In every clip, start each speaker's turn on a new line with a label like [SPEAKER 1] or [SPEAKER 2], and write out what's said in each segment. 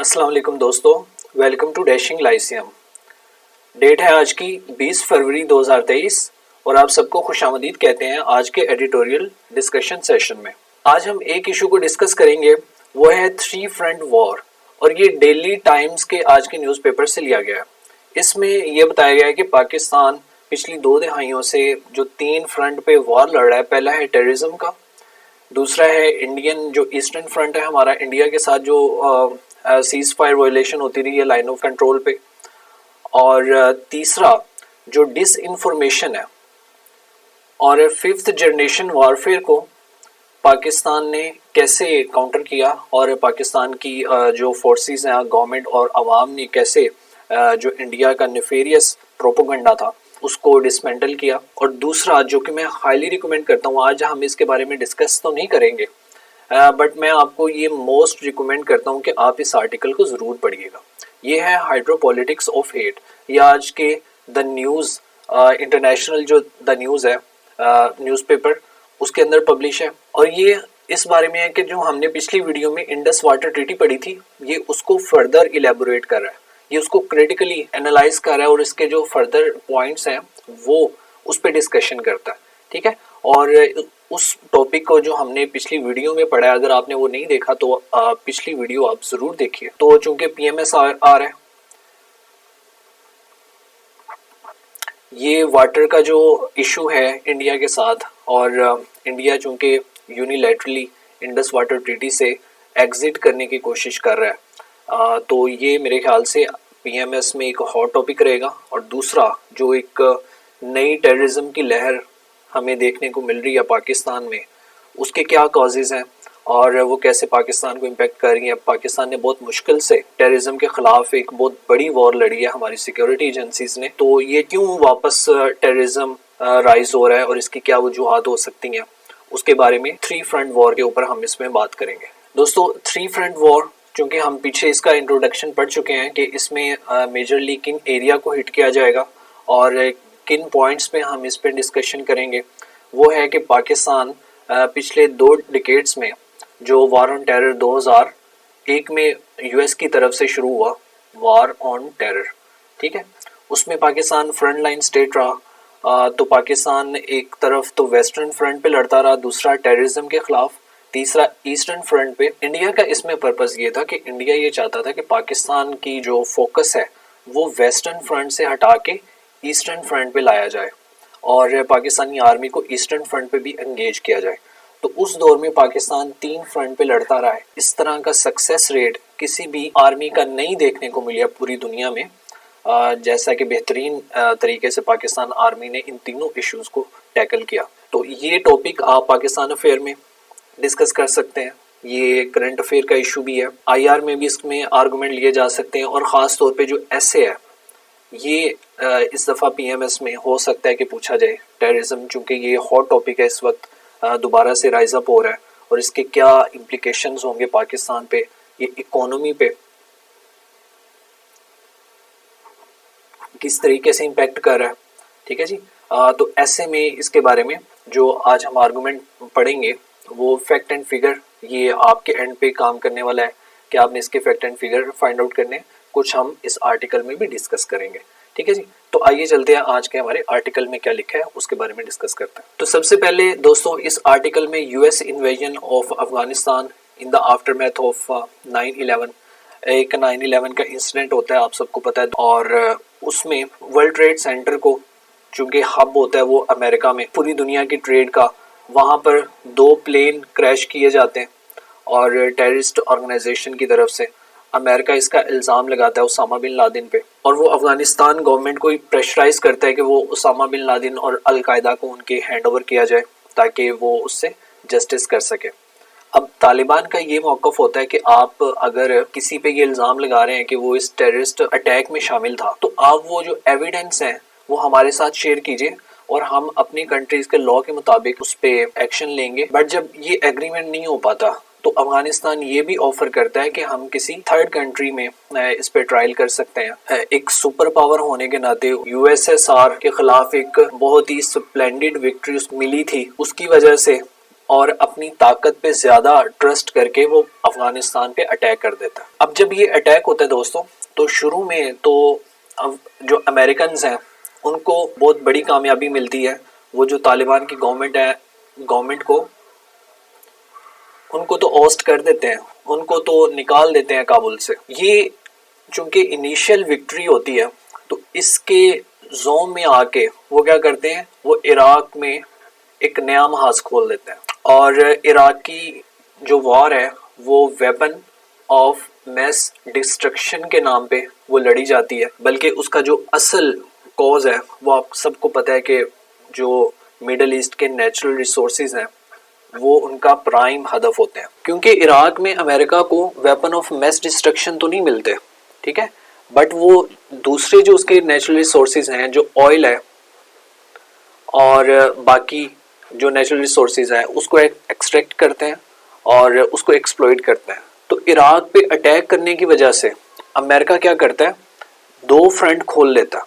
[SPEAKER 1] अस्सलाम वालेकुम दोस्तों, welcome to dashing lyceum. Date है आज की 20 फरवरी 2023 और आप सबको खुशामदीद कहते हैं आज के एडिटोरियल डिस्कशन सेशन में। आज हम एक इशू को डिस्कस करेंगे, वो है थ्री फ्रंट वॉर, और ये डेली टाइम्स के आज के न्यूज़पेपर से लिया गया है। इसमें यह बताया गया है कि पाकिस्तान पिछली 2 दिहाइयों से जो 3 फ्रंट पे वॉर लड़ रहा है, पहला है टेररिज्म का, दूसरा है इंडियन जो ईस्टर्न फ्रंट है हमारा इंडिया के साथ जो सीज फायर वायलेशन होती रही है लाइन ऑफ कंट्रोल पे, और तीसरा जो डिस इन्फॉर्मेशन है, और फिफ्थ जनरेशन वारफेयर को पाकिस्तान ने कैसे काउंटर किया, और पाकिस्तान की जो फोर्सेस हैं गवर्नमेंट और आवाम ने कैसे जो इंडिया का नेफेरियस प्रोपोगंडा था उसको डिसमेंटल किया। और दूसरा जो कि मैं हाईली रिकमेंड करता हूँ, आज हम इसके बारे में डिस्कस तो नहीं करेंगे बट मैं आपको ये मोस्ट रिकमेंड करता हूँ कि आप इस आर्टिकल को ज़रूर पढ़िएगा। ये है हाइड्रोपॉलिटिक्स ऑफ हेट, ये आज के द न्यूज़ इंटरनेशनल जो द न्यूज़ है न्यूज़पेपर उसके अंदर पब्लिश है। और ये इस बारे में है कि जो हमने पिछली वीडियो में इंडस वाटर ट्रीटी पढ़ी थी, ये उसको फर्दर इलेबोरेट कर रहा है, ये उसको क्रिटिकली एनालाइज कर रहा है और इसके जो फर्दर पॉइंट्स हैं वो उस पर डिस्कशन करता है। ठीक है, और उस टॉपिक को जो हमने पिछली वीडियो में पढ़ा है, अगर आपने वो नहीं देखा तो पिछली वीडियो आप जरूर देखिए। तो चूंकि पीएमएस आ रहा है, ये वाटर का जो इशू है इंडिया के साथ, और इंडिया चूंकि यूनिलैटरली इंडस वाटर ट्रीटी से एग्जिट करने की कोशिश कर रहा है, तो ये मेरे ख्याल से पीएमएस में एक हॉट टॉपिक रहेगा। और दूसरा जो एक नई टेररिज्म की लहर हमें देखने को मिल रही है पाकिस्तान में, उसके क्या कॉजेज़ हैं और वो कैसे पाकिस्तान को इम्पेक्ट कर रही है। पाकिस्तान ने बहुत मुश्किल से टेररिज्म के ख़िलाफ़ एक बहुत बड़ी वॉर लड़ी है हमारी सिक्योरिटी एजेंसीज़ ने, तो ये क्यों वापस टेररिज्म राइज हो रहा है और इसकी क्या वजूहात हो सकती हैं, उसके बारे में थ्री फ्रंट वॉर के ऊपर हम इसमें बात करेंगे। दोस्तों, थ्री फ्रंट वॉर, चूँकि हम पीछे इसका इंट्रोडक्शन पढ़ चुके हैं कि इसमें मेजरली किन एरिया को हिट किया जाएगा और किन पॉइंट्स पे हम इस पर डिस्कशन करेंगे, वो है कि पाकिस्तान पिछले 2 डिकेड्स में जो वार ऑन टेरर 2001 में यूएस की तरफ से शुरू हुआ वार ऑन टेरर, ठीक है, उसमें पाकिस्तान फ्रंट लाइन स्टेट रहा। तो पाकिस्तान एक तरफ तो वेस्टर्न फ्रंट पे लड़ता रहा, दूसरा टेररिज्म के खिलाफ, तीसरा ईस्टर्न फ्रंट पे। इंडिया का इसमें पर्पस ये था कि इंडिया ये चाहता था कि पाकिस्तान की जो फोकस है वो वेस्टर्न फ्रंट से हटा के ईस्टर्न फ्रंट पे लाया जाए और पाकिस्तानी आर्मी को ईस्टर्न फ्रंट पे भी एंगेज किया जाए। तो उस दौर में पाकिस्तान 3 फ्रंट पे लड़ता रहा है। इस तरह का सक्सेस रेट किसी भी आर्मी का नहीं देखने को मिला पूरी दुनिया में, जैसा कि बेहतरीन तरीके से पाकिस्तान आर्मी ने इन तीनों इश्यूज को टैकल किया। तो ये टॉपिक आप पाकिस्तान अफेयर में डिस्कस कर सकते हैं, ये करंट अफेयर का इशू भी है, आईआर में भी इसमें आर्गूमेंट लिए जा सकते हैं, और ख़ास तौर पे जो एसए है ये इस दफ़ा पीएमएस में हो सकता है कि पूछा जाए। टेररिज्म चूँकि ये हॉट टॉपिक है, इस वक्त दोबारा से राइज अप हो रहा है और इसके क्या इम्प्लीकेशंस होंगे पाकिस्तान पे, ये इकोनॉमी पे किस तरीके से इम्पेक्ट कर रहा है। ठीक है जी, तो ऐसे में इसके बारे में जो आज हम आर्गूमेंट पढ़ेंगे वो फैक्ट एंड फिगर, ये आपके एंड पे काम करने वाला है कि आपने इसके fact and figure find out करने, कुछ हम इस आर्टिकल में भी डिस्कस करेंगे। ठीक है जी, तो आइए चलते हैं आज के हमारे आर्टिकल में क्या लिखा है उसके बारे में डिस्कस करते हैं। तो सबसे पहले दोस्तों, इस आर्टिकल में US invasion of Afghanistan in the aftermath of 9/11, एक 9/11 का इंसिडेंट होता है, आप सबको पता है, और उसमें वर्ल्ड ट्रेड सेंटर को चूँकि हब होता है वो अमेरिका में पूरी दुनिया की ट्रेड का, वहाँ पर 2 प्लेन क्रैश किए जाते हैं और टेररिस्ट ऑर्गेनाइजेशन की तरफ से अमेरिका इसका इल्ज़ाम लगाता है उसामा बिन लादेन पे, और वो अफगानिस्तान गवर्नमेंट को प्रेशराइज करता है कि वो उसामा बिन लादेन और अलकायदा को उनके हैंड ओवर किया जाए ताकि वो उससे जस्टिस कर सके। अब तालिबान का ये मौक़िफ़ होता है कि आप अगर किसी पे ये इल्ज़ाम लगा रहे हैं कि वो इस टेररिस्ट अटैक में शामिल था, तो आप वो जो एविडेंस हैं वो हमारे साथ शेयर कीजिए और हम अपनी कंट्रीज के लॉ के मुताबिक उस पर एक्शन लेंगे। बट जब ये एग्रीमेंट नहीं हो पाता तो अफगानिस्तान ये भी ऑफर करता है कि हम किसी थर्ड कंट्री में इस पे ट्रायल कर सकते हैं। एक सुपर पावर होने के नाते यूएसएसआर के खिलाफ एक बहुत ही स्प्लेंडेड विक्ट्री मिली थी, उसकी वजह से और अपनी ताकत पे ज़्यादा ट्रस्ट करके वो अफगानिस्तान पे अटैक कर देता है। अब जब ये अटैक होता है दोस्तों, तो शुरू में तो अब जो अमेरिकन्स हैं उनको बहुत बड़ी कामयाबी मिलती है। वो जो तालिबान की गवर्नमेंट है, गवर्नमेंट को उनको तो ओस्ट कर देते हैं, उनको तो निकाल देते हैं काबुल से। ये चूंकि इनिशियल विक्ट्री होती है, तो इसके जोन में आके वो क्या करते हैं, वो इराक में एक नया महाज खोल देते हैं। और इराक की जो वॉर है वो वेपन ऑफ मैस डिस्ट्रक्शन के नाम पे वो लड़ी जाती है। बल्कि उसका जो असल कॉज है वो आप सबको पता है कि जो मिडल ईस्ट के नेचुरल रिसोर्सेज हैं वो उनका प्राइम हदफ होते हैं। क्योंकि इराक में अमेरिका को वेपन ऑफ मैस डिस्ट्रक्शन तो नहीं मिलते, ठीक है, बट वो दूसरे जो उसके नेचुरल रिसोर्सेज हैं, जो ऑयल है और बाकी जो नेचुरल रिसोर्सेज हैं, उसको एक्सट्रैक्ट करते हैं और उसको एक्सप्लॉइट करते हैं। तो इराक पे अटैक करने की वजह से अमेरिका क्या करता है, दो फ्रंट खोल लेता,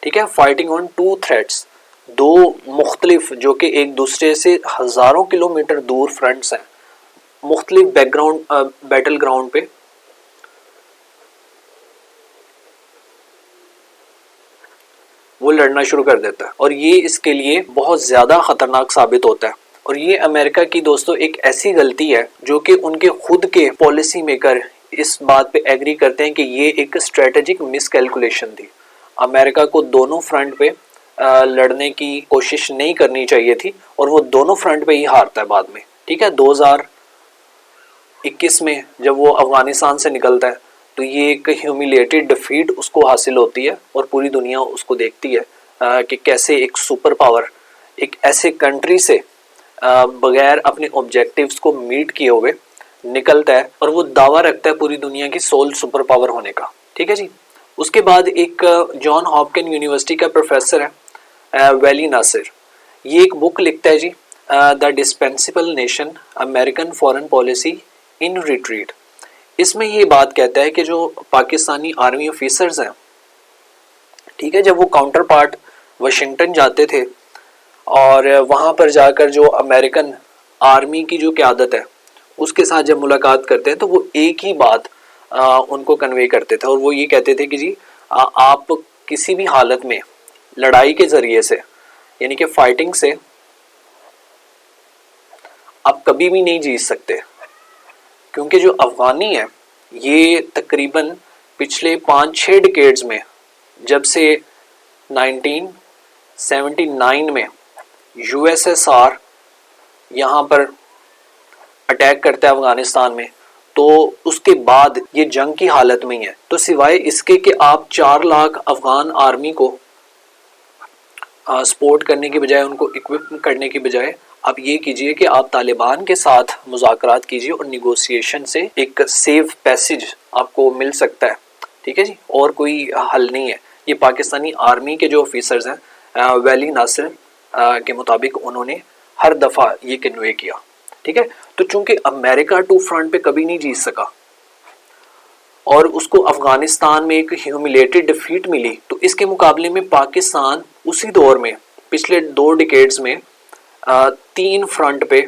[SPEAKER 1] ठीक है, फाइटिंग ऑन टू थ्रेड्स, दो मुख्तलिफ जो कि एक दूसरे से हज़ारों किलोमीटर दूर फ्रंट्स हैं, मुख्तलिफ बैटल ग्राउंड पे वो लड़ना शुरू कर देता है। और ये इसके लिए बहुत ज़्यादा ख़तरनाक साबित होता है। और ये अमेरिका की दोस्तों एक ऐसी गलती है जो कि उनके खुद के पॉलिसी मेकर इस बात पे एग्री करते हैं कि ये एक स्ट्रेटेजिक मिसकैलकुलेशन थी। अमेरिका को दोनों फ्रंट पे लड़ने की कोशिश नहीं करनी चाहिए थी और वो दोनों फ्रंट पे ही हारता है बाद में, ठीक है। 2021 में जब वो अफगानिस्तान से निकलता है तो ये एक ह्यूमिलिएटेड डिफीट उसको हासिल होती है और पूरी दुनिया उसको देखती है कि कैसे एक सुपर पावर एक ऐसे कंट्री से बगैर अपने ऑब्जेक्टिव्स को मीट किए हुए निकलता है और वो दावा रखता है पूरी दुनिया की सोल सुपर पावर होने का, ठीक है जी। उसके बाद एक जॉन हॉपकिन यूनिवर्सिटी का प्रोफेसर है वैली नासिर, ये एक बुक लिखता है जी, the dispensable nation American foreign policy in retreat. इसमें ये बात कहता है कि जो पाकिस्तानी आर्मी ऑफिसर्स हैं, ठीक है, जब वो काउंटर पार्ट वाशिंगटन जाते थे और वहाँ पर जाकर जो अमेरिकन आर्मी की जो क़यादत है उसके साथ जब मुलाकात करते हैं तो वो एक ही बात उनको कन्वे करते थे और वो ये कहते थे कि जी आप किसी भी हालत में लड़ाई के ज़रिए से, यानी कि फाइटिंग से आप कभी भी नहीं जीत सकते। क्योंकि जो अफ़गानी है ये तकरीबन पिछले 5-6 डिकेड्स में, जब से 1979 में यूएसएसआर यहाँ पर अटैक करता है अफ़गानिस्तान में, तो उसके बाद ये जंग की हालत में ही है। तो सिवाय इसके कि आप 4 लाख अफ़गान आर्मी को सपोर्ट करने की बजाय, उनको इक्विप करने की बजाय, आप ये कीजिए कि आप तालिबान के साथ मुज़ाकरात कीजिए और निगोशिएशन से एक सेफ पैसेज आपको मिल सकता है, ठीक है जी, और कोई हल नहीं है। ये पाकिस्तानी आर्मी के जो ऑफिसर्स हैं वैली नासिर के मुताबिक उन्होंने हर दफ़ा ये कन्वे किया, ठीक है। तो चूंकि अमेरिका टू फ्रंट पे कभी नहीं जीत सका और उसको अफगानिस्तान में एक ह्यूमिलेटेड डिफीट मिली, तो इसके मुकाबले में पाकिस्तान उसी दौर में पिछले 2 डिकेड्स में 3 फ्रंट पे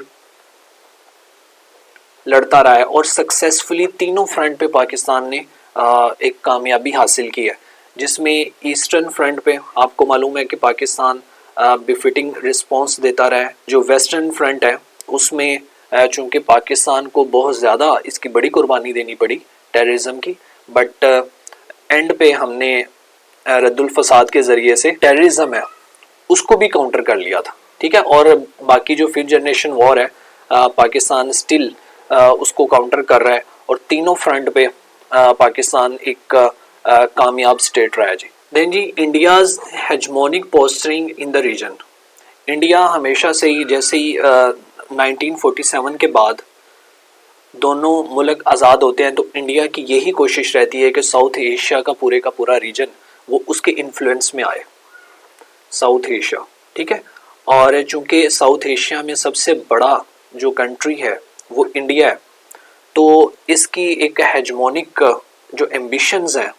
[SPEAKER 1] लड़ता रहा है और सक्सेसफुली तीनों फ्रंट पे पाकिस्तान ने एक कामयाबी हासिल की है। जिसमें ईस्टर्न फ्रंट पे आपको मालूम है कि पाकिस्तान बिफिटिंग रिस्पॉन्स देता रहा है। जो वेस्टर्न फ्रंट है उसमें चूंकि पाकिस्तान को बहुत ज़्यादा इसकी बड़ी कुर्बानी देनी पड़ी टेररिज्म की, बट एंड पे हमने रद्दुल फसाद के ज़रिए से टेररिज्म है उसको भी काउंटर कर लिया था, ठीक है। और बाकी जो 5th जनरेशन वॉर है पाकिस्तान स्टिल उसको काउंटर कर रहा है और तीनों फ्रंट पे पाकिस्तान एक कामयाब स्टेट रहा है जी। देन जी, India's hegemonic posturing in the region. India हमेशा से ही, जैसे ही 1947 के बाद दोनों मुल्क आज़ाद होते हैं, तो इंडिया की यही कोशिश रहती है कि साउथ एशिया का पूरा रीजन वो उसके इन्फ्लुएंस में आए, साउथ एशिया, ठीक है। और चूंकि साउथ एशिया में सबसे बड़ा जो कंट्री है वो इंडिया है, तो इसकी एक हेजमोनिक जो एम्बिशंस हैं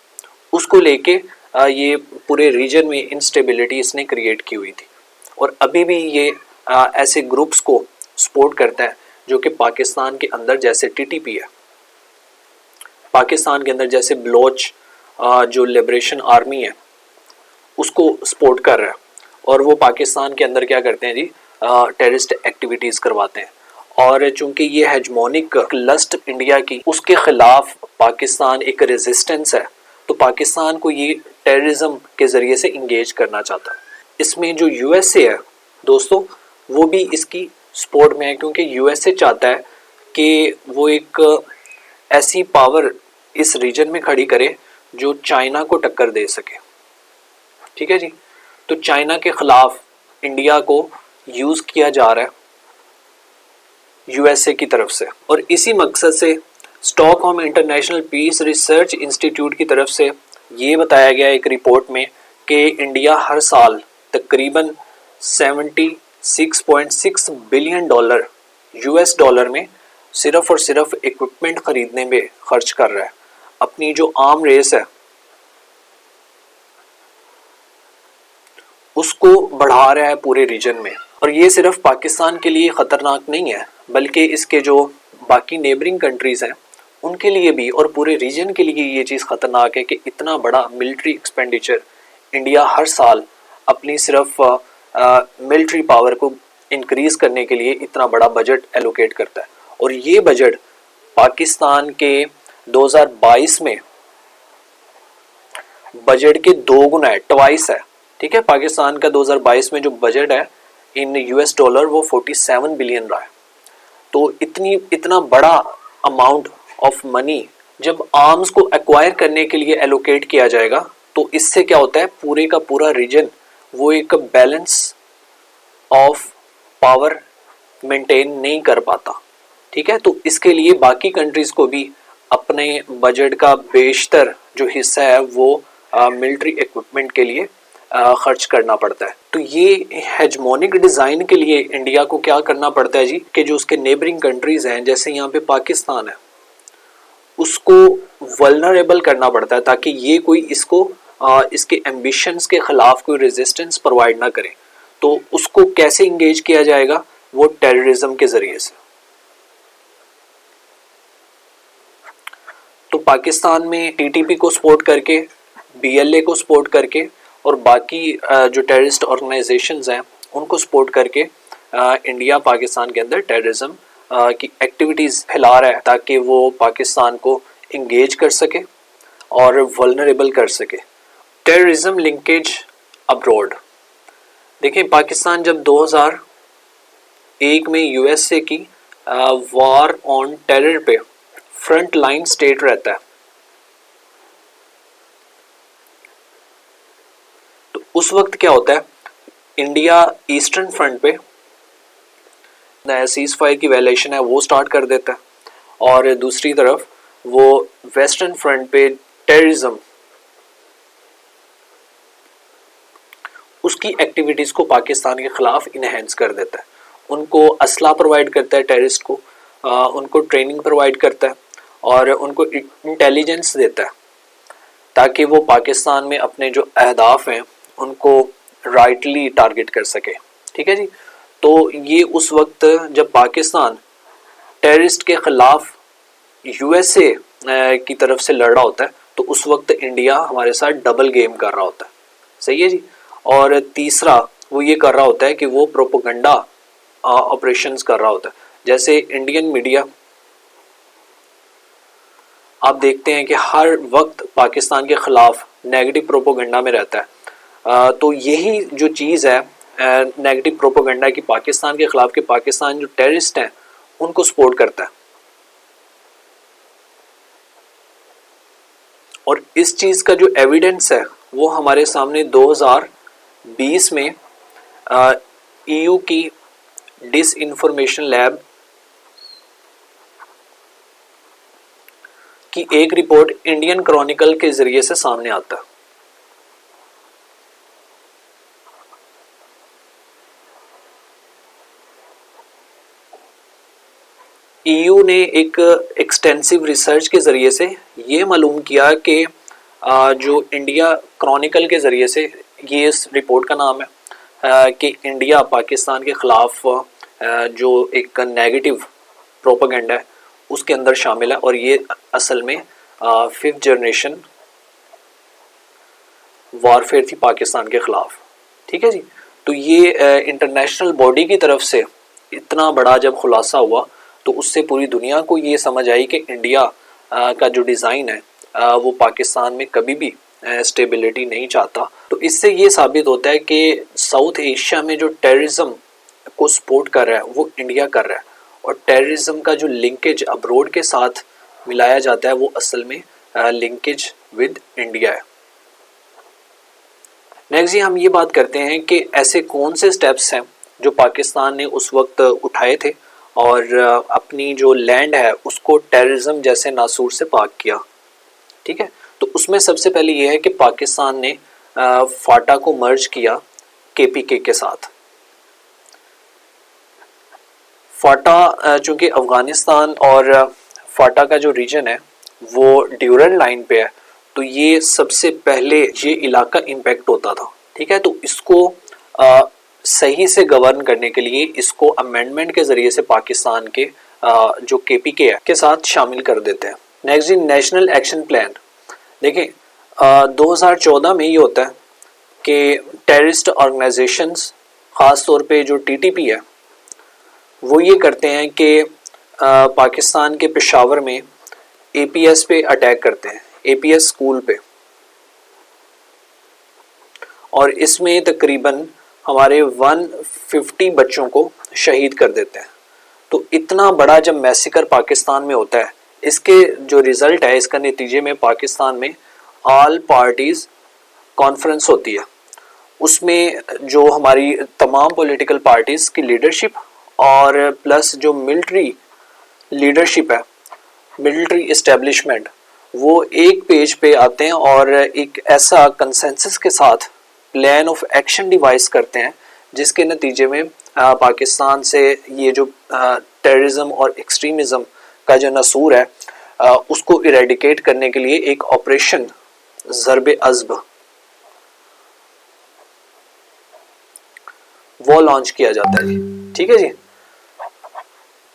[SPEAKER 1] उसको लेके ये पूरे रीजन में इंस्टेबिलिटी इसने क्रिएट की हुई थी। और अभी भी ये ऐसे ग्रुप्स को सपोर्ट करता है, जो कि पाकिस्तान के अंदर जैसे टीटीपी है, पाकिस्तान के अंदर जैसे बलोच जो लिबरेशन आर्मी है उसको सपोर्ट कर रहा है, और वो पाकिस्तान के अंदर क्या करते हैं जी, टेररिस्ट एक्टिविटीज़ करवाते हैं। और चूंकि ये हेजमोनिक लस्ट इंडिया की, उसके खिलाफ पाकिस्तान एक रेजिस्टेंस है, तो पाकिस्तान को ये टेररिज्म के ज़रिए से इंगेज करना चाहता है। इसमें जो यूएसए है दोस्तों, वो भी इसकी सपोर्ट में है, क्योंकि यूएसए चाहता है कि वो एक ऐसी पावर इस रीजन में खड़ी करे जो चाइना को टक्कर दे सके। ठीक है जी, तो चाइना के खिलाफ इंडिया को यूज़ किया जा रहा है यूएसए की तरफ से, और इसी मकसद से Stockholm International Peace Research Institute की तरफ से ये बताया गया एक रिपोर्ट में कि इंडिया हर साल तकरीबन 76.6 बिलियन डॉलर यूएस डॉलर में सिर्फ और सिर्फ इक्विपमेंट खरीदने में खर्च कर रहा है। अपनी जो आर्म रेस है उसको बढ़ा रहा है पूरे रीजन में। और ये सिर्फ पाकिस्तान के लिए ख़तरनाक नहीं है, बल्कि इसके जो बाकी नेबरिंग कंट्रीज़ हैं उनके लिए भी और पूरे रीजन के लिए ये चीज़ ख़तरनाक है कि इतना बड़ा मिलिट्री एक्सपेंडिचर इंडिया हर साल अपनी सिर्फ मिलिट्री पावर को इंक्रीज़ करने के लिए इतना बड़ा बजट एलोकेट करता है। और ये बजट पाकिस्तान के 2022 में बजट के 2 गुना है, ट्वाइस है। ठीक है, पाकिस्तान का 2022 में जो बजट है इन यूएस डॉलर वो 47 बिलियन रहा है। तो इतना बड़ा अमाउंट ऑफ मनी जब आर्म्स को एक्वायर करने के लिए एलोकेट किया जाएगा, तो इससे क्या होता है, पूरे का पूरा रीजन वो एक बैलेंस ऑफ पावर मेंटेन नहीं कर पाता। ठीक है, तो इसके लिए बाकी कंट्रीज को भी अपने बजट का बेशतर जो हिस्सा है वो मिलिट्री इक्विपमेंट के लिए खर्च करना पड़ता है। तो ये हेजमोनिक डिज़ाइन के लिए इंडिया को क्या करना पड़ता है जी, कि जो उसके नेबरिंग कंट्रीज़ हैं, जैसे यहाँ पे पाकिस्तान है, उसको वल्नरेबल करना पड़ता है ताकि ये कोई इसको इसके एम्बिशंस के खिलाफ कोई रेजिस्टेंस प्रोवाइड ना करे। तो उसको कैसे इंगेज किया जाएगा, वो टेररिज्म के ज़रिए से। तो पाकिस्तान में टीटीपी को सपोर्ट करके, बीएलए को सपोर्ट करके और बाकी जो टेररिस्ट ऑर्गेनाइजेशंस हैं उनको सपोर्ट करके इंडिया पाकिस्तान के अंदर टेररिज्म की एक्टिविटीज़ फैला रहा है ताकि वो पाकिस्तान को इंगेज कर सके और वल्नरेबल कर सके। टेररिज्म लिंकेज अब्रॉड, देखिए पाकिस्तान जब 2001 में यूएसए की वॉर ऑन टेरर पे फ्रंट लाइन स्टेट रहता है, तो उस वक्त क्या होता है, इंडिया ईस्टर्न फ्रंट पे सीज फायर की वायलेशन है वो स्टार्ट कर देता है, और दूसरी तरफ वो वेस्टर्न फ्रंट पे टेररिज्म उसकी एक्टिविटीज को पाकिस्तान के खिलाफ इनहेंस कर देता है। उनको असला प्रोवाइड करता है टेररिस्ट को, उनको ट्रेनिंग प्रोवाइड करता है और उनको इंटेलिजेंस देता है ताकि वो पाकिस्तान में अपने जो अहदाफ हैं उनको राइटली टारगेट कर सके। ठीक है जी, तो ये उस वक्त जब पाकिस्तान टेररिस्ट के खिलाफ यूएसए की तरफ से लड़ रहा होता है, तो उस वक्त इंडिया हमारे साथ डबल गेम कर रहा होता है। सही है जी। और तीसरा वो ये कर रहा होता है कि वो प्रोपोगंडा ऑपरेशंस कर रहा होता है। जैसे इंडियन मीडिया आप देखते हैं कि हर वक्त पाकिस्तान के खिलाफ नेगेटिव प्रोपोगंडा में रहता है। तो यही जो चीज़ है नेगेटिव प्रोपोगंडा की पाकिस्तान के खिलाफ, कि पाकिस्तान जो टेररिस्ट हैं उनको सपोर्ट करता है। और इस चीज़ का जो एविडेंस है वो हमारे सामने 2020 में ईयू की डिस इंफॉर्मेशन लैब की एक रिपोर्ट इंडियन क्रॉनिकल के जरिए से सामने आता है। ईयू ने एक एक्सटेंसिव रिसर्च के ज़रिए से ये मालूम किया कि जो इंडिया क्रॉनिकल के ज़रिए से, ये इस रिपोर्ट का नाम है कि इंडिया पाकिस्तान के ख़िलाफ़ जो एक नेगेटिव प्रोपेगेंडा है उसके अंदर शामिल है, और ये असल में 5th जनरेशन वॉरफेयर थी पाकिस्तान के ख़िलाफ़। ठीक है जी। तो ये इंटरनेशनल बॉडी की तरफ से इतना बड़ा जब खुलासा हुआ तो उससे पूरी दुनिया को ये समझ आई कि इंडिया का जो डिज़ाइन है वो पाकिस्तान में कभी भी स्टेबिलिटी नहीं चाहता। तो इससे ये साबित होता है कि साउथ एशिया में जो टेररिज्म को सपोर्ट कर रहा है वो इंडिया कर रहा है, और टेररिज्म का जो लिंकेज अब्रोड के साथ मिलाया जाता है वो असल में लिंकेज विद इंडिया है। नेक्स्ट जी हम ये बात करते हैं कि ऐसे कौन से स्टेप्स हैं जो पाकिस्तान ने उस वक्त उठाए थे और अपनी जो लैंड है उसको टेररिज्म जैसे नासूर से पाक किया। ठीक है, तो उसमें सबसे पहले ये है कि पाकिस्तान ने फाटा को मर्ज किया केपीके के साथ। फाटा चूंकि अफगानिस्तान और फाटा का जो रीजन है वो ड्यूरल लाइन पे है, तो ये सबसे पहले ये इलाका इम्पैक्ट होता था। ठीक है, तो इसको सही से गवर्न करने के लिए इसको अमेंडमेंट के जरिए से पाकिस्तान के जो केपीके है के साथ शामिल कर देते हैं। नेक्स्ट जी नेशनल एक्शन प्लान। देखिए 2014 में ये होता है कि टेररिस्ट ऑर्गेनाइजेशंस ख़ास तौर पे जो टीटीपी है वो ये करते हैं कि पाकिस्तान के पेशावर में एपीएस पे अटैक करते हैं, एपीएस स्कूल पे, और इसमें तकरीबन हमारे 150 बच्चों को शहीद कर देते हैं। तो इतना बड़ा जब मैसेकर पाकिस्तान में होता है, इसके जो रिज़ल्ट है, इसका नतीजे में पाकिस्तान में ऑल पार्टीज़ कॉन्फ्रेंस होती है। उसमें जो हमारी तमाम पॉलिटिकल पार्टीज़ की लीडरशिप और प्लस जो मिलिट्री लीडरशिप है, मिलिट्री इस्टेब्लिशमेंट, वो एक पेज पे आते हैं और एक ऐसा कंसेंसस के साथ प्लान ऑफ एक्शन डिवाइस करते हैं जिसके नतीजे में पाकिस्तान से ये जो टेररिज्म और एक्सट्रीमिज़म का जो नसूर है उसको इरेडिकेट करने के लिए एक ऑपरेशन ज़रबे अज़्ब वो लॉन्च किया जाता है जी। ठीक है जी।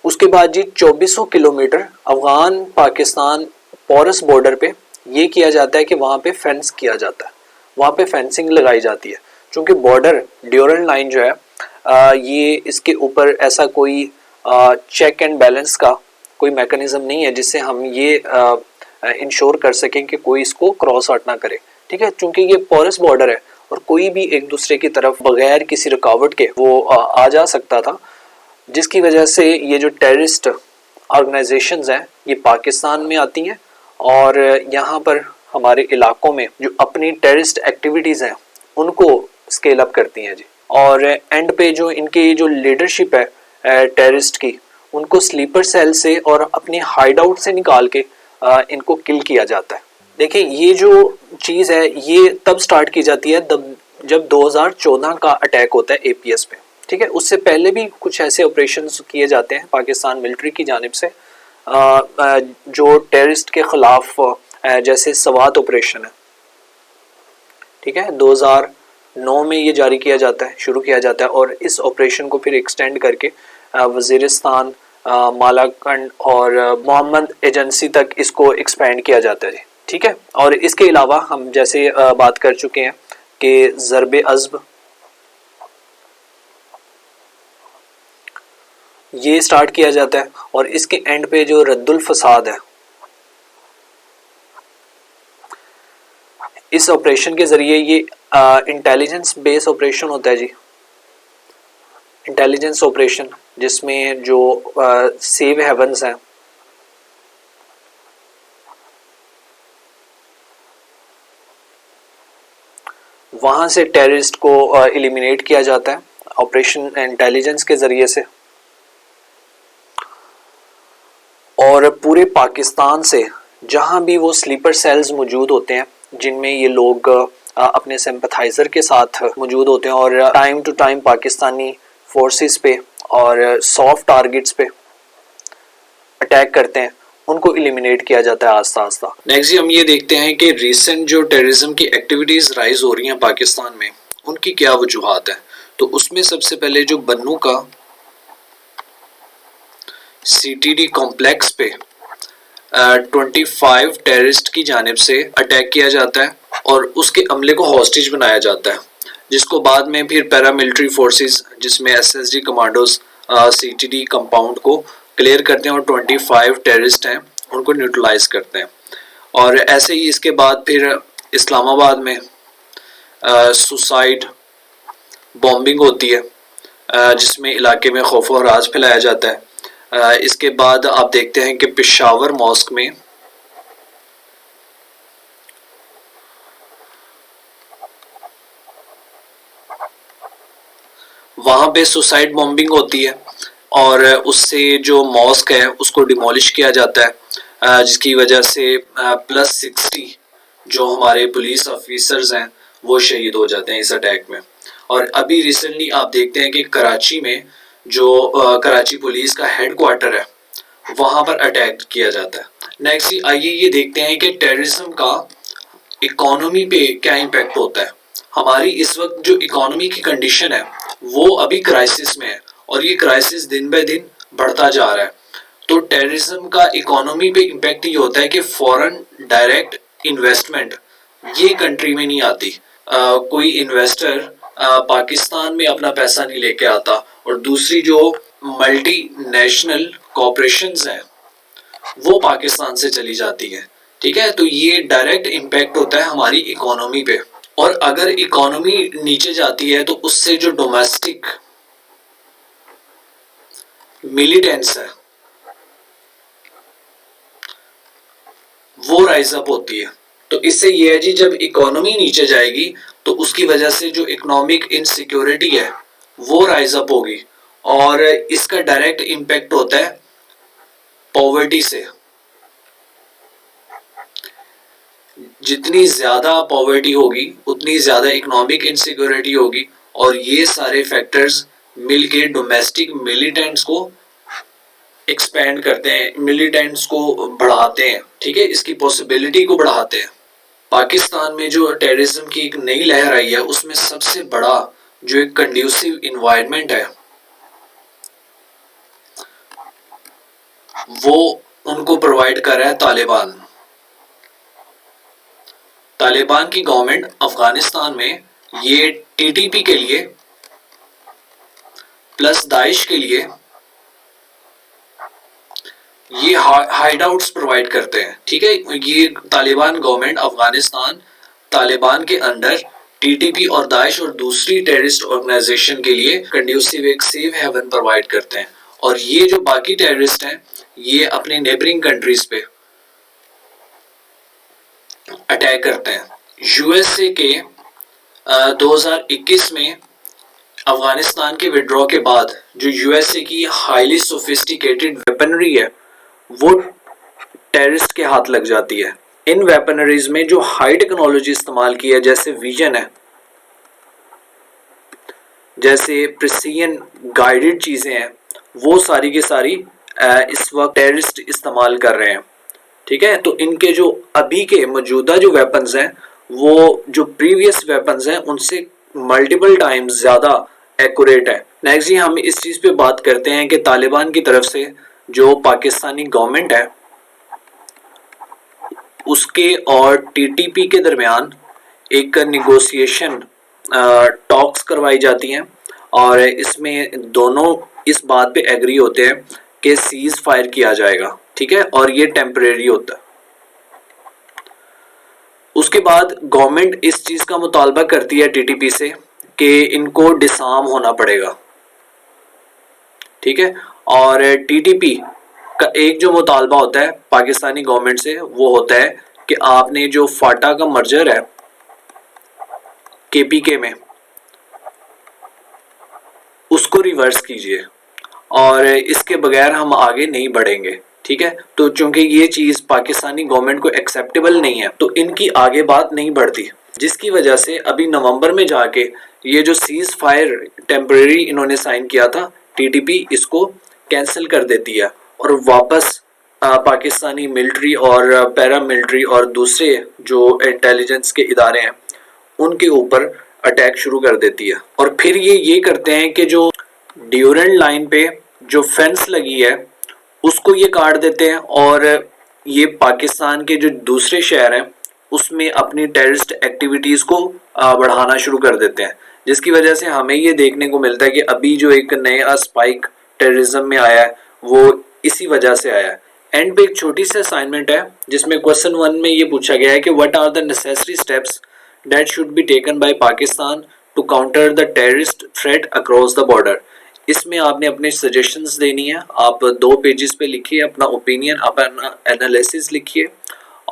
[SPEAKER 1] उसके बाद जी 2400 kilometre Afghan Pakistan porous border पे ये किया जाता है कि वहाँ पे फेंस किया जाता है, वहाँ पे फेंसिंग लगाई जाती है। क्योंकि बॉर्डर ड्यूरल लाइन जो है ये इसके ऊपर ऐसा कोई चेक एंड बैलेंस का कोई मैकेनिज्म नहीं है जिससे हम ये इंश्योर कर सकें कि कोई इसको क्रॉस आउट ना करे। ठीक है, क्योंकि ये पोरस बॉर्डर है और कोई भी एक दूसरे की तरफ बगैर किसी रुकावट के वो आ जा सकता था, जिसकी वजह से ये जो टेररिस्ट ऑर्गेनाइजेशंस हैं ये पाकिस्तान में आती हैं और यहाँ पर हमारे इलाकों में जो अपनी टेररिस्ट एक्टिविटीज़ हैं उनको स्केल अप करती हैं जी। और एंड पे जो इनकी जो लीडरशिप है टेररिस्ट की, उनको स्लीपर सेल से और अपने हाइड आउट से निकाल के इनको किल किया जाता है। देखिए ये जो चीज़ है ये तब स्टार्ट की जाती है जब 2014 का अटैक होता है एपीएस पे। ठीक है, उससे पहले भी कुछ ऐसे ऑपरेशंस किए जाते हैं पाकिस्तान मिलिट्री की जानिब से जो टेररिस्ट के खिलाफ, जैसे सवात ऑपरेशन है। ठीक है, 2009 में ये जारी किया जाता है, शुरू किया जाता है, और इस ऑपरेशन को फिर एक्सटेंड करके वजीरिस्तान, मालाकंड और मोहम्मद एजेंसी तक इसको एक्सपेंड किया जाता है। ठीक है, और इसके अलावा हम जैसे बात कर चुके हैं कि ज़रबे अज़्ब ये स्टार्ट किया जाता है, और इसके एंड पे जो रद्दुल फसाद है, इस ऑपरेशन के जरिए ये इंटेलिजेंस बेस ऑपरेशन होता है जी। इंटेलिजेंस ऑपरेशन जिसमें जो सेव हेवंस हैं वहाँ से टेररिस्ट को एलिमिनेट किया जाता है ऑपरेशन इंटेलिजेंस के ज़रिए से, और पूरे पाकिस्तान से जहाँ भी वो स्लीपर सेल्स मौजूद होते हैं जिनमें ये लोग अपने सिंपथाइज़र के साथ मौजूद होते हैं और time to time Pakistani forces पे और सॉफ्ट टारगेट्स पे अटैक करते हैं, उनको एलिमिनेट किया जाता है आस्ता आस्ता। नेक्स्ट हम ये देखते हैं कि रिसेंट जो टेररिज्म की एक्टिविटीज़ राइज हो रही हैं पाकिस्तान में, उनकी क्या वजूहात है। तो उसमें सबसे पहले जो बन्नू का CTD कॉम्प्लेक्स पे 25 टेररिस्ट की जानिब से अटैक किया जाता है और उसके अमले को हॉस्टेज बनाया जाता है, जिसको बाद में फिर पैरामिलिट्री फोर्सेस जिसमें SSD कमांडोज CTD कंपाउंड को क्लियर करते हैं और 25 टेररिस्ट हैं उनको न्यूट्रलाइज करते हैं। और ऐसे ही इसके बाद फिर इस्लामाबाद में सुसाइड बॉम्बिंग होती है, जिसमें इलाके में खौफ और राज फैलाया जाता है। इसके बाद आप देखते हैं कि पेशावर मॉस्क में वहाँ पे सुसाइड बॉम्बिंग होती है और उससे जो मॉस्क है उसको डिमोलिश किया जाता है, जिसकी वजह से +60 जो हमारे पुलिस ऑफिसर्स हैं वो शहीद हो जाते हैं इस अटैक में। और अभी रिसेंटली आप देखते हैं कि कराची में जो कराची पुलिस का हेडक्वार्टर है वहाँ पर अटैक किया जाता है। नेक्स्ट आइए ये देखते हैं कि टेररिज्म का इकोनॉमी पे क्या इम्पैक्ट होता है। हमारी इस वक्त जो इकोनॉमी की कंडीशन है वो अभी क्राइसिस में है और ये क्राइसिस दिन ब दिन बढ़ता जा रहा है। तो टेररिज्म का इकोनॉमी पे इम्पैक्ट ये होता है कि फॉरेन डायरेक्ट इन्वेस्टमेंट ये कंट्री में नहीं आती। कोई इन्वेस्टर पाकिस्तान में अपना पैसा नहीं लेके आता और दूसरी जो मल्टी नेशनल कॉरपोरेशंस हैं वो पाकिस्तान से चली जाती है। ठीक है, तो ये डायरेक्ट इम्पैक्ट होता है हमारी इकोनॉमी पे। और अगर इकोनॉमी नीचे जाती है तो उससे जो डोमेस्टिक मिलिटेंट्स है वो राइज अप होती है। तो इससे ये है जी, जब इकोनॉमी नीचे जाएगी तो उसकी वजह से जो इकोनॉमिक इनसिक्योरिटी है वो राइज अप होगी और इसका डायरेक्ट इम्पैक्ट होता है पॉवर्टी से। जितनी ज्यादा पॉवर्टी होगी उतनी ज्यादा इकोनॉमिक इनसिक्योरिटी होगी और ये सारे फैक्टर्स मिलके डोमेस्टिक मिलिटेंट्स को एक्सपेंड करते हैं, मिलिटेंट्स को बढ़ाते हैं। ठीक है, इसकी पॉसिबिलिटी को बढ़ाते हैं। पाकिस्तान में जो टेररिज्म की एक नई लहर आई है उसमें सबसे बड़ा जो एक कंड्यूसिव इन्वायरमेंट है वो उनको प्रोवाइड कर रहा है तालिबान। तालिबान की गवर्नमेंट अफगानिस्तान में ये TTP के लिए प्लस दाइश के लिए ये हाइडआउट्स प्रोवाइड करते हैं। ठीक है, ये तालिबान गवर्नमेंट अफगानिस्तान तालिबान के अंडर TTP और दाइश और दूसरी टेररिस्ट ऑर्गेनाइजेशन के लिए कंड्यूसिव एक सेफ हेवन प्रोवाइड करते हैं। और ये जो बाकी टेररिस्ट हैं ये अपने नेबरिंग कंट्रीज पे अटैक करते हैं। USA के 2021 में अफगानिस्तान के विड्रॉ के बाद जो USA की हाईली सोफिस्टिकेटेड वेपनरी है वो टेररिस्ट के हाथ लग जाती है। इन वेपनरीज में जो हाई टेक्नोलॉजी इस्तेमाल की है जैसे विजन है, जैसे प्रिसीजन गाइडेड चीजें हैं, वो सारी की सारी इस वक्त टेररिस्ट इस्तेमाल कर रहे हैं। ठीक है, तो इनके जो अभी के मौजूदा जो वेपन्स हैं वो जो प्रीवियस वेपन्स हैं उनसे मल्टीपल टाइम्स ज्यादा एक्यूरेट है। नेक्स्ट हम इस चीज पे बात करते हैं कि तालिबान की तरफ से जो पाकिस्तानी गवर्नमेंट है उसके और TTP के दरमियान एक निगोशिएशन टॉक्स करवाई जाती हैं और इसमें दोनों इस बात पे एग्री होते हैं कि सीज फायर किया जाएगा। ठीक है, और ये टेम्परेरी होता है। उसके बाद गवर्नमेंट इस चीज का मुतालबा करती है TTP से कि इनको डिसआर्म होना पड़ेगा। ठीक है, और TTP का एक जो मुतालबा होता है पाकिस्तानी गवर्नमेंट से वो होता है कि आपने जो फाटा का मर्जर है KPK में उसको रिवर्स कीजिए और इसके बगैर हम आगे नहीं बढ़ेंगे। ठीक है, तो चूंकि ये चीज पाकिस्तानी गवर्नमेंट को एक्सेप्टेबल नहीं है तो इनकी आगे बात नहीं बढ़ती, जिसकी वजह से अभी नवंबर में जाके ये जो सीज फायर टेम्परेरी इन्होंने साइन किया था TTP इसको कैंसिल कर देती है और वापस पाकिस्तानी मिलिट्री और पैरा मिलिट्री और दूसरे जो इंटेलिजेंस के इदारे हैं उनके ऊपर अटैक शुरू कर देती है। और फिर ये करते हैं कि जो ड्यूरेंट लाइन पे जो फेंस लगी है उसको ये काट देते हैं और ये पाकिस्तान के जो दूसरे शहर हैं उसमें अपनी टेररिस्ट एक्टिविटीज़ को बढ़ाना शुरू कर देते हैं, जिसकी वजह से हमें ये देखने को मिलता है कि अभी जो एक नया स्पाइक टेररिज्म में आया है वो इसी वजह से आया है। एंड पे एक छोटी सी असाइनमेंट है जिसमें क्वेश्चन 1 में ये पूछा गया है कि what are the necessary steps that should be taken by Pakistan to counter the terrorist threat across the border. इसमें आपने अपने सजेशंस देनी है, आप 2 पेजेस पे लिखिए अपना ओपिनियन, अपना एनालिसिस लिखिए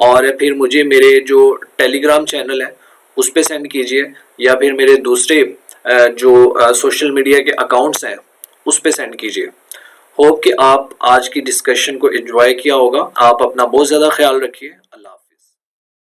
[SPEAKER 1] और फिर मुझे मेरे जो टेलीग्राम चैनल है उस पे सेंड कीजिए या फिर मेरे दूसरे जो सोशल मीडिया के अकाउंट्स हैं उस पे सेंड कीजिए। होप कि आप आज की डिस्कशन को एंजॉय किया होगा। आप अपना बहुत ज़्यादा ख्याल रखिए।